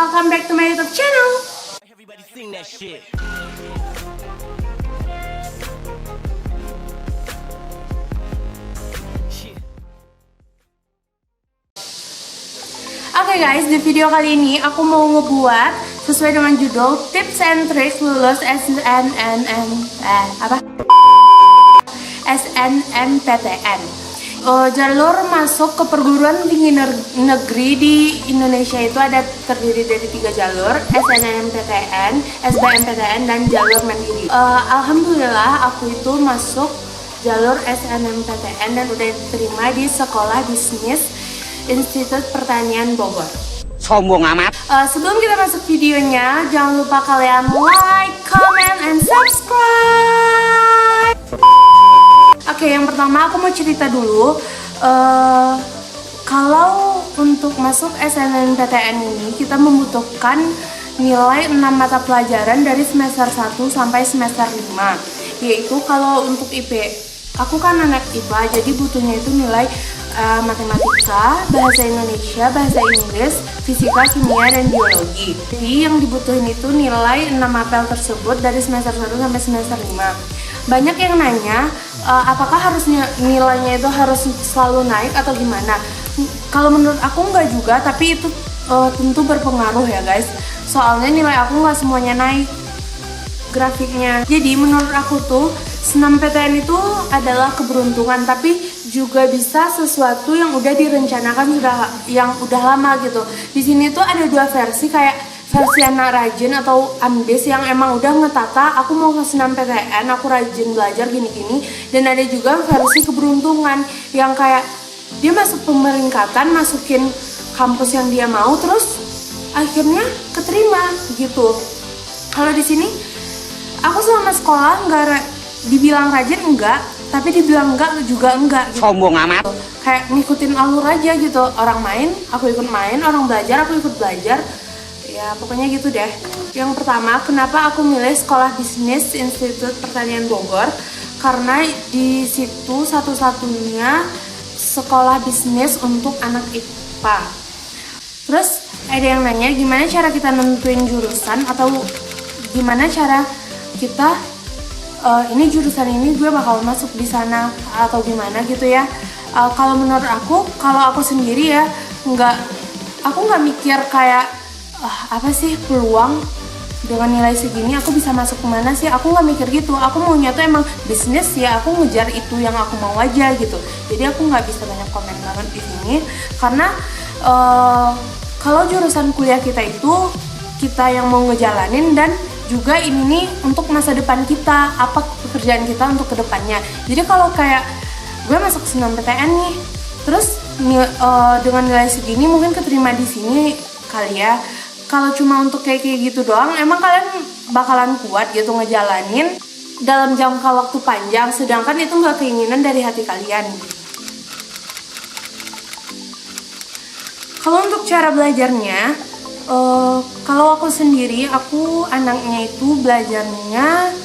welcome back to my YouTube channel. Everybody sing that shit. Oke guys, di video kali ini aku mau ngebuat sesuai dengan judul tips and tricks lulus SNMPTN. Jalur masuk ke perguruan tinggi negeri di Indonesia itu ada terdiri dari 3 jalur: SNMPTN, SBMPTN, dan jalur mandiri. Alhamdulillah aku itu masuk jalur SNMPTN dan udah diterima di Sekolah Bisnis Institut Pertanian Bogor. Sombong amat. Sebelum kita masuk videonya, jangan lupa kalian like, comment, and subscribe. Oke, yang pertama aku mau cerita dulu. Kalau untuk masuk SNMPTN ini kita membutuhkan nilai 6 mata pelajaran dari semester 1 sampai semester 5. Yaitu kalau untuk IP, aku kan anak IPA, jadi butuhnya itu nilai matematika, bahasa Indonesia, bahasa Inggris, fisika, kimia, dan biologi. Jadi yang dibutuhin itu nilai 6 mapel tersebut dari semester 1 sampai semester 5. Banyak yang nanya, apakah harusnya nilainya itu harus selalu naik atau gimana? Kalau menurut aku enggak juga, tapi itu tentu berpengaruh ya guys. Soalnya nilai aku nggak semuanya naik grafiknya. Jadi menurut aku tuh SNMPTN itu adalah keberuntungan, tapi juga bisa sesuatu yang udah direncanakan yang udah lama gitu. Di sini tuh ada 2 versi, kayak versi anak rajin atau ambis yang emang udah ngetata aku mau ke SNMPTN, aku rajin belajar gini-gini, dan ada juga versi keberuntungan yang kayak dia masuk pemeringkatan, masukin kampus yang dia mau, terus akhirnya keterima gitu. Kalau di sini aku selama sekolah nggak dibilang rajin enggak, tapi dibilang enggak juga enggak gitu. Sombong amat. Kayak ngikutin alur aja gitu. Orang main, aku ikut main, orang belajar, aku ikut belajar. Ya pokoknya gitu deh. Yang pertama, kenapa aku milih Sekolah Bisnis Institut Pertanian Bogor? Karena di situ satu-satunya sekolah bisnis untuk anak IPA. Terus ada yang nanya gimana cara kita nentuin jurusan, atau gimana cara kita ini jurusan ini gue bakal masuk di sana atau gimana gitu ya. Kalau menurut aku, kalau aku sendiri ya aku nggak mikir kayak apa sih peluang dengan nilai segini aku bisa masuk kemana sih. Aku nggak mikir gitu. Aku maunya tuh emang bisnis ya. Aku ngejar itu yang aku mau aja gitu. Jadi aku nggak bisa banyak komen banget di sini karena kalau jurusan kuliah kita itu kita yang mau ngejalanin, dan juga ini nih untuk masa depan kita, apa pekerjaan kita untuk kedepannya. Jadi kalau kayak gue masuk SNMPTN nih, terus dengan nilai segini mungkin keterima di sini kali ya. Kalau cuma untuk kayak gitu doang, emang kalian bakalan kuat gitu ngejalanin dalam jangka waktu panjang, sedangkan itu nggak keinginan dari hati kalian. Kalau untuk cara belajarnya, kalau aku sendiri, aku anaknya itu belajarnya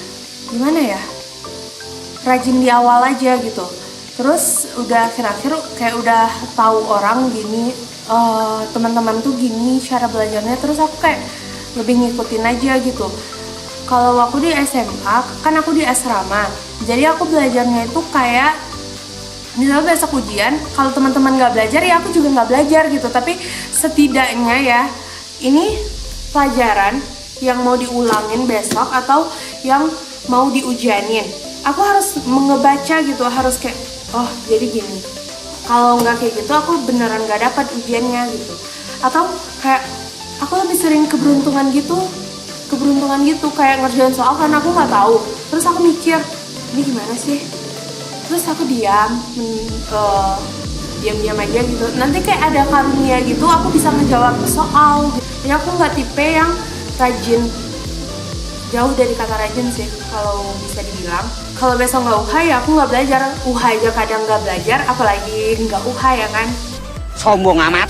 gimana ya, rajin di awal aja gitu. Terus udah akhir-akhir kayak udah tahu orang gini, teman-teman tuh gini cara belajarnya, terus aku kayak lebih ngikutin aja gitu. Kalau aku di SMA, kan aku di asrama, jadi aku belajarnya itu kayak misalnya besok ujian, kalau teman-teman nggak belajar ya aku juga nggak belajar gitu. Tapi setidaknya ya, ini pelajaran yang mau diulangin besok atau yang mau diujianin, aku harus mengebaca gitu, harus kayak oh jadi gini. Kalau nggak kayak gitu aku beneran nggak dapat ujiannya gitu. Atau kayak aku lebih sering keberuntungan gitu kayak ngerjain soal karena aku nggak tahu, terus aku mikir ini gimana sih, terus aku diam aja gitu. Nanti kayak ada karunia gitu, aku bisa ngejawab soal gitu. Jadi aku nggak tipe yang rajin, jauh dari kata rajin sih kalau bisa dibilang. Kalau besok nggak UHA ya aku nggak belajar. UHA aja kadang nggak belajar, apalagi nggak UHA ya kan. Sombong amat.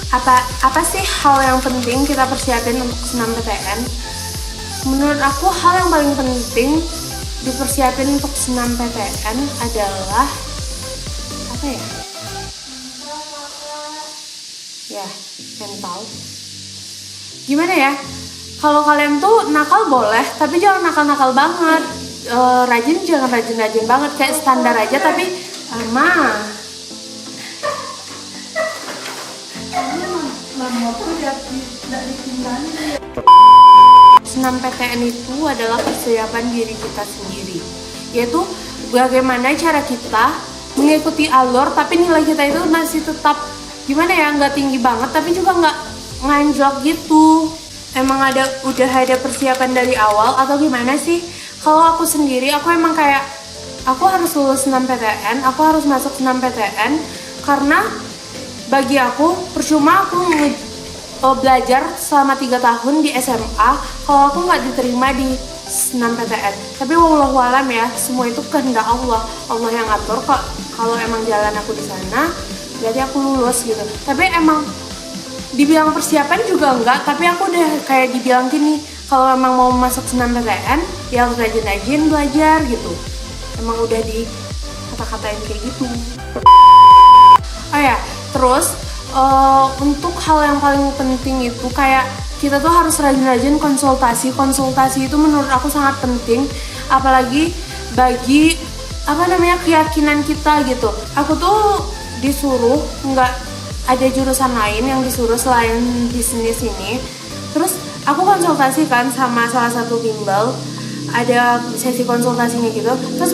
Apa sih hal yang penting kita persiapin untuk SNMPTN? Menurut aku hal yang paling penting dipersiapin untuk SNMPTN adalah apa ya, mental. gimana ya, kalau kalian tuh nakal boleh tapi jangan nakal-nakal banget. Rajin jangan rajin-rajin banget, kayak standar aja tapi senam PTN itu adalah persiapan diri kita sendiri, yaitu bagaimana cara kita mengikuti alur tapi nilai kita itu masih tetap gimana ya, nggak tinggi banget tapi juga nggak nganjlok gitu. Emang udah ada persiapan dari awal atau gimana sih? Kalau aku sendiri, aku emang kayak aku harus lulus senam PTN, aku harus masuk senam PTN karena bagi aku percuma aku belajar selama 3 tahun di SMA kalau aku nggak diterima di senam PTN. Tapi wallahualam ya, semua itu kehendak Allah. Allah yang atur kok. Kalau emang jalan aku di sana, berarti aku lulus gitu. Tapi emang dibilang persiapan juga enggak, tapi aku udah kayak dibilang gini, kalau emang mau masuk senam PTN ya harus rajin-rajin belajar gitu. Emang udah di kata-katain kayak gitu. Oh ya, terus untuk hal yang paling penting itu kayak kita tuh harus rajin-rajin konsultasi. Konsultasi itu menurut aku sangat penting, apalagi bagi keyakinan kita gitu. Aku tuh disuruh nggak ada jurusan lain yang disuruh selain bisnis ini. Terus aku konsultasi kan sama salah satu bimbel, ada sesi konsultasinya gitu. Terus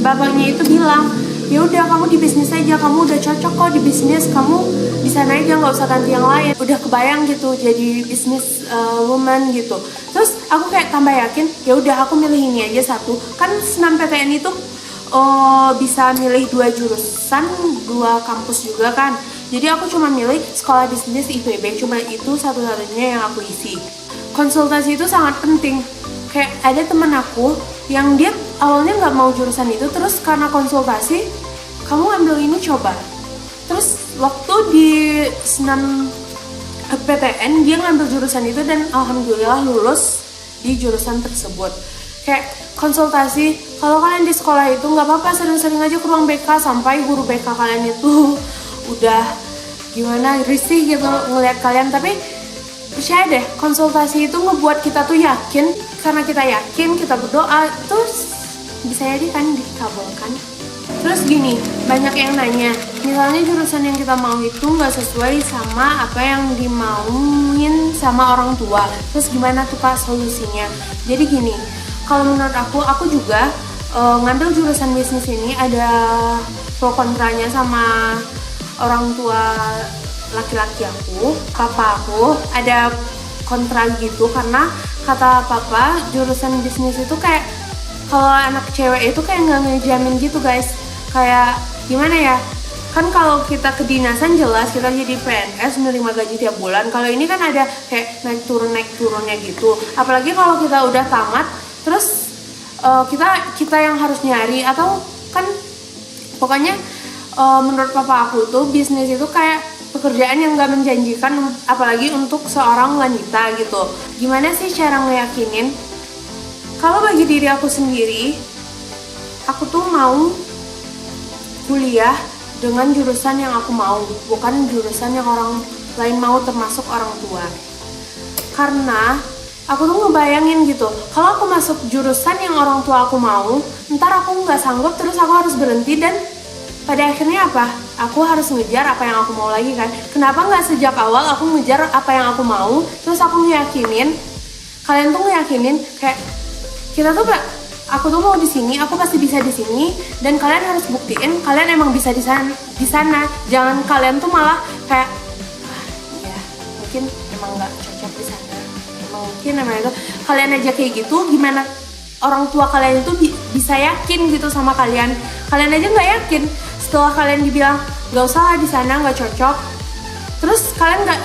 bapaknya itu bilang, ya udah kamu di bisnis aja, kamu udah cocok kok di bisnis, kamu di sana aja, nggak usah ganti yang lain. Udah kebayang gitu jadi bisnis woman gitu. Terus aku kayak tambah yakin, ya udah aku milih ini aja satu. Kan senam PTN itu bisa milih 2 jurusan, 2 kampus juga kan. Jadi aku cuma milih sekolah bisnis IPB, cuma itu satu-satunya yang aku isi. Konsultasi itu sangat penting. Kayak ada temen aku yang dia awalnya nggak mau jurusan itu, terus karena konsultasi, kamu ambil ini coba. Terus waktu di senam PTN dia ngambil jurusan itu dan alhamdulillah lulus di jurusan tersebut. Kayak konsultasi, kalau kalian di sekolah itu nggak apa-apa, sering-sering aja ke ruang BK sampai guru BK kalian itu udah gimana risih gitu ngelihat kalian. Tapi percaya deh, konsultasi itu ngebuat kita tuh yakin. Karena kita yakin, kita berdoa, terus bisa jadi kan dikabulkan. Terus gini, banyak yang nanya, misalnya jurusan yang kita mau itu nggak sesuai sama apa yang dimauin sama orang tua. Terus gimana tuh Kak solusinya? Jadi gini, kalau menurut aku juga ngambil jurusan bisnis ini ada pro kontranya sama orang tua laki-laki aku, papa aku ada kontra gitu, karena kata papa jurusan bisnis itu kayak kalau anak cewek itu kayak nggak ngejamin gitu guys. Kayak gimana ya, kan kalau kita kedinasan jelas kita jadi PNS menerima gaji tiap bulan. Kalau ini kan ada kayak naik turunnya gitu. Apalagi kalau kita udah tamat, terus kita yang harus nyari, atau kan pokoknya menurut papa aku tuh bisnis itu kayak pekerjaan yang gak menjanjikan, apalagi untuk seorang wanita gitu. Gimana sih cara ngeyakinin? Kalau bagi diri aku sendiri, aku tuh mau kuliah dengan jurusan yang aku mau, bukan jurusan yang orang lain mau, termasuk orang tua. Karena aku tuh ngebayangin gitu, kalau aku masuk jurusan yang orang tua aku mau, ntar aku nggak sanggup, terus aku harus berhenti, dan pada akhirnya apa? Aku harus ngejar apa yang aku mau lagi kan? Kenapa nggak sejak awal aku ngejar apa yang aku mau, terus aku ngeyakinin, kalian tuh ngeyakinin kayak kita tuh aku tuh mau di sini, aku pasti bisa di sini, dan kalian harus buktiin kalian emang bisa di sana. Jangan kalian tuh malah kayak ya mungkin emang nggak cocok di sana, mungkin emang itu kalian aja kayak gitu, gimana orang tua kalian itu bisa yakin gitu sama kalian? Kalian aja nggak yakin. Setelah kalian dibilang nggak usah lah di sana, nggak cocok, terus kalian nggak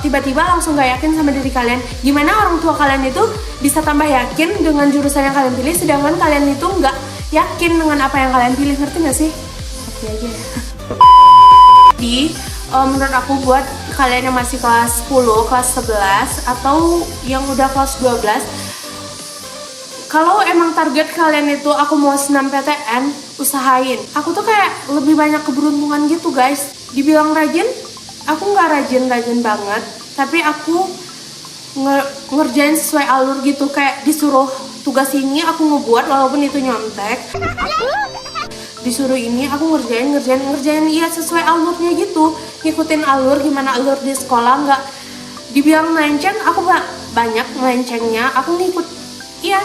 tiba-tiba langsung nggak yakin sama diri kalian. Gimana orang tua kalian itu bisa tambah yakin dengan jurusan yang kalian pilih, sedangkan kalian itu nggak yakin dengan apa yang kalian pilih? Ngerti nggak sih? Ngerti aja ya. Jadi menurut aku buat kalian yang masih kelas 10, kelas 11, atau yang udah kelas 12, kalau emang target kalian itu aku mau senam PTN, usahain. Aku tuh kayak lebih banyak keberuntungan gitu guys. Dibilang rajin, aku nggak rajin-rajin banget, tapi aku ngerjain sesuai alur gitu, kayak disuruh tugas ini aku ngebuat walaupun itu nyontek, disuruh ini aku ngerjain iya sesuai alurnya gitu, ngikutin alur gimana alur di sekolah. Nggak dibilang melenceng, aku banyak melencengnya, aku ngikut. Iya,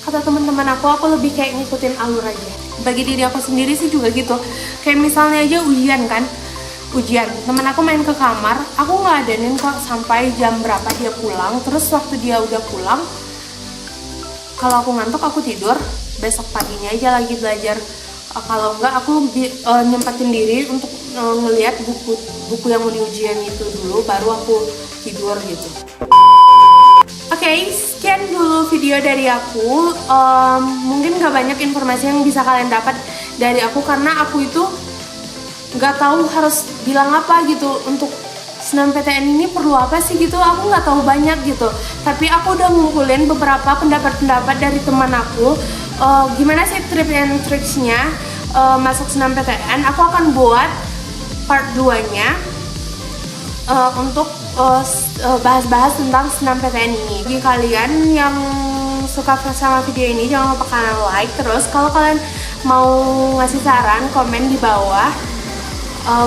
kata teman-teman aku lebih kayak ngikutin alur aja. Bagi diri aku sendiri sih juga gitu, kayak misalnya aja ujian, temen aku main ke kamar, aku ngeladenin kok sampai jam berapa dia pulang. Terus waktu dia udah pulang, kalau aku ngantuk aku tidur, besok paginya aja lagi belajar. Kalau enggak aku nyempatin diri untuk ngelihat buku yang mau diujian itu dulu, baru aku tidur gitu. Oke, sekian dulu video dari aku. Mungkin gak banyak informasi yang bisa kalian dapat dari aku, karena aku itu nggak tahu harus bilang apa gitu. Untuk SNMPTN ini perlu apa sih gitu, aku nggak tahu banyak gitu. Tapi aku udah ngumpulin beberapa pendapat-pendapat dari teman aku, gimana sih tips and tricksnya masuk SNMPTN. Aku akan buat part 2 nya untuk bahas-bahas tentang SNMPTN ini. Bagi kalian yang suka sama video ini, jangan lupa kalian like. Terus kalau kalian mau ngasih saran, komen di bawah.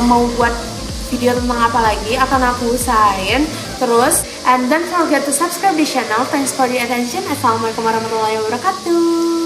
Mau buat video tentang apa lagi, akan aku usahain. Terus, and don't forget to subscribe the channel. Thanks for the attention. Assalamualaikum warahmatullahi wabarakatuh.